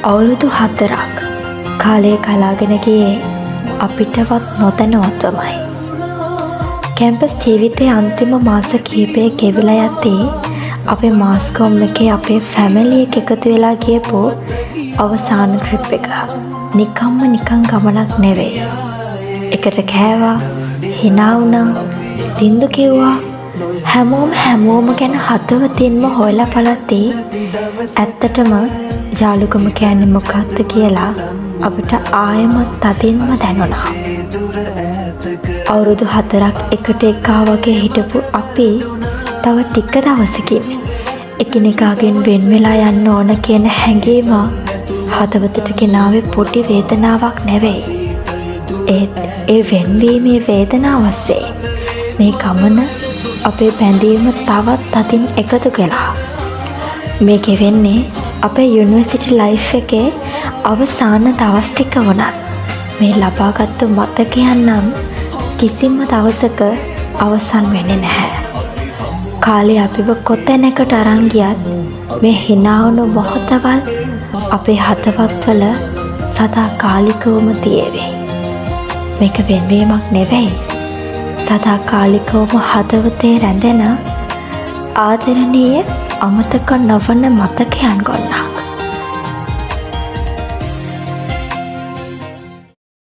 අවුරුදු 4ක් කාලය ගලාගෙන ගියේ අපිටවත් නොදැනුවත්වමයි. කැම්පස් ජීවිතයේ අන්තිම මාස කිහිපය ගෙවිලා යද්දී අපේ මාස්කෝම් එකේ අපේ ෆැමිලි එක එකතු වෙලා ගියපු අවසාන ට්‍රිප් එක. නිකන් ගමනක් නෙවෙයි. එකට කෑවා, hina වුණා, සින්දු කිව්වා. හැමෝම ගැන හදවතින්ම හොයලා බලද්දී ඇත්තටම යාළුකම කියන්නේ මොකක්ද කියලා අපිට ආයෙමත් තදින්ම දැනුණා. අවුරුදු 4ක් එකට එකා වගේ හිටපු අපි තව ටික දවසකින් එකිනෙකාගෙන් වෙන් වෙලා යන්න ඕන කියන හැඟීම හදවතට ගෙනාවේ පොඩි වේදනාවක් නෙවෙයි. ඒත් ඒ වෙන්වීමේ වේදනාව ඇස්සේ මේ ගමන අපේ බැඳීම තවත් තදින් එකතු කළා. මේ ගෙවෙන්නේ අපේ යුනිවර්සිටි ලයිෆ් එකේ අවසාන දවස් ටික වුණත් මේ ලබාගත්තු මතකයන් නම් කිසිම දවසක අවසන් වෙන්නේ නැහැ. කාලේ අපිව කොතැනකට අරන් ගියත් මේ hina වුණු මොහොතවල් අපේ හදවත්වල සදාකාලිකවම තියේවි. මේක වෙනවීමක් නෙවෙයි. සදාකාලිකවම හදවතේ රැඳෙන ආදරණීය අමතක නොවන මතකයන් ගොන්නක්.